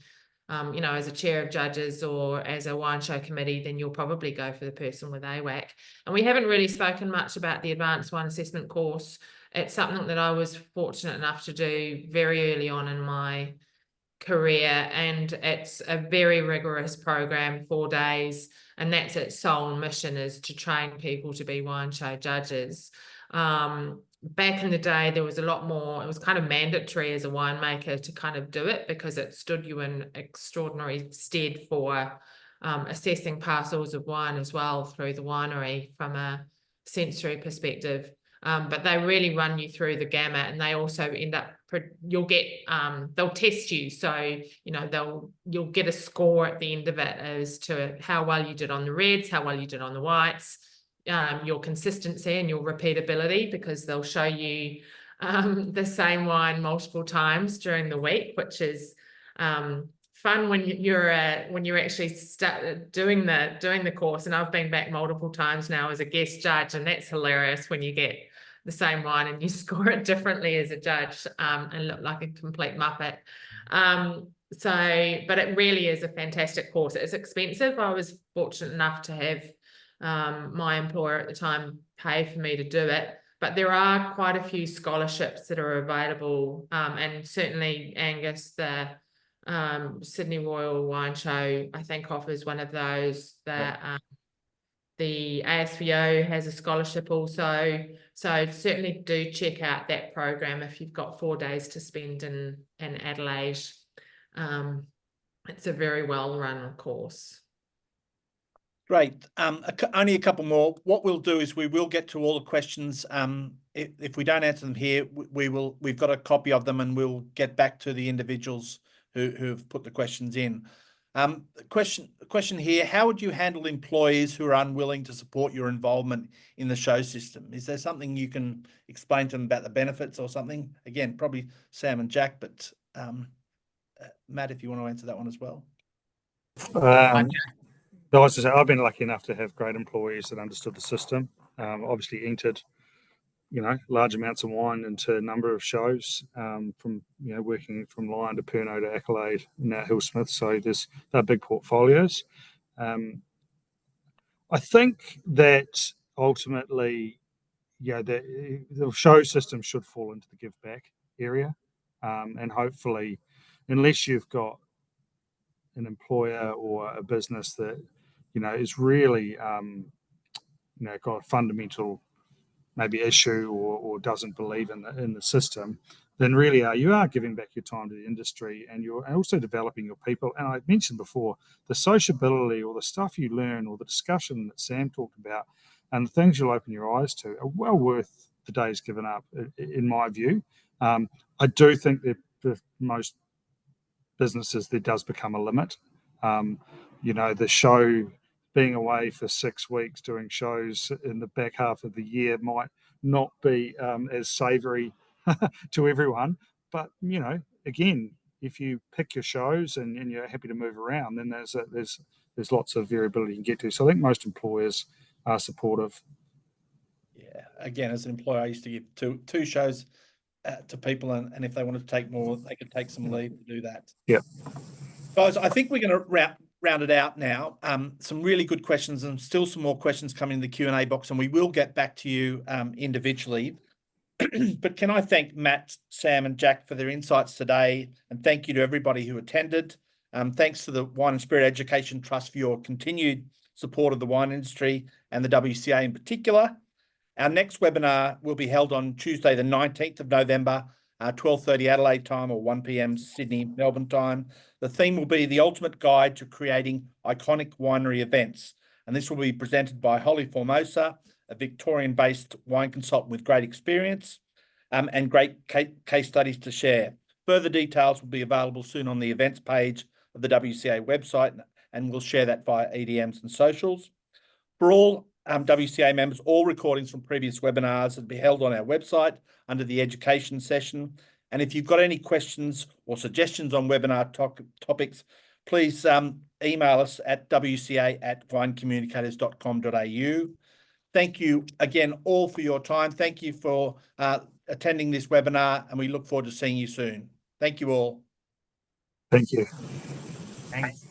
you know, as a chair of judges or as a wine show committee, then you'll probably go for the person with AWAC. And we haven't really spoken much about the advanced wine assessment course. It's something that I was fortunate enough to do very early on in my career, and it's a very rigorous program, 4 days, and that's its sole mission, is to train people to be wine show judges. Back in the day, there was a lot more, it was kind of mandatory as a winemaker to kind of do it, because it stood you in extraordinary stead for assessing parcels of wine as well through the winery from a sensory perspective. But they really run you through the gamut, and they also end up, you'll get, they'll test you. So, you know, you'll get a score at the end of it as to how well you did on the reds, how well you did on the whites, your consistency and your repeatability, because they'll show you the same wine multiple times during the week, which is fun when you're actually doing the course. And I've been back multiple times now as a guest judge, and that's hilarious when you get the same wine and you score it differently as a judge and look like a complete muppet. But it really is a fantastic course. It's expensive. I was fortunate enough to have my employer at the time pay for me to do it, but there are quite a few scholarships that are available, and certainly Angus, the Sydney Royal Wine Show, I think, offers one of those. That the ASVO has a scholarship also, so certainly do check out that program if you've got 4 days to spend in Adelaide. It's a very well run course.
Great. Only a couple more. What we'll do is we will get to all the questions. If we don't answer them here, we've got a copy of them, and we'll get back to the individuals who've put the questions in. Question here: how would you handle employees who are unwilling to support your involvement in the show system? Is there something you can explain to them about the benefits or something? Again, probably Sam and Jack, but Matt, if you want to answer that one as well.
I was to say, I've been lucky enough to have great employees that understood the system. Obviously entered, you know, large amounts of wine into a number of shows, from, you know, working from Lion to Pernod to Accolade, now Hillsmith. So they're big portfolios. I think that ultimately, yeah, the show system should fall into the give back area, and hopefully, unless you've got an employer or a business that, you know, is really, you know, got a fundamental maybe issue or doesn't believe in the system, then really you are giving back your time to the industry, and you're also developing your people. And I mentioned before, the sociability or the stuff you learn or the discussion that Sam talked about and the things you'll open your eyes to are well worth the days given up, in my view. I do think that for most businesses there does become a limit. You know, the show, being away for 6 weeks doing shows in the back half of the year might not be as savoury to everyone. But, you know, again, if you pick your shows and you're happy to move around, then there's lots of variability you can get to. So I think most employers are supportive.
Yeah, again, as an employer, I used to give two shows to people, and if they wanted to take more, they could take some leave to do that.
Yeah.
Guys, I think we're going to round it out now. Some really good questions, and still some more questions coming in the Q&A box, and we will get back to you individually. But can I thank Matt, Sam and Jack for their insights today, and thank you to everybody who attended. Thanks to the Wine and Spirit Education Trust for your continued support of the wine industry and the WCA in particular. Our next webinar will be held on Tuesday, the 19th of November, 12:30 Adelaide time or 1 p.m. Sydney, Melbourne time. The theme will be the ultimate guide to creating iconic winery events. And this will be presented by Holly Formosa, a Victorian-based wine consultant with great experience and great case studies to share. Further details will be available soon on the events page of the WCA website, and we'll share that via EDMs and socials. For all WCA members, all recordings from previous webinars will be held on our website under the education session. And if you've got any questions or suggestions on webinar topics, please email us at wca@winecommunicators.com.au. Thank you again all for your time. Thank you for attending this webinar, and we look forward to seeing you soon. Thank you all.
Thank you.
Thanks.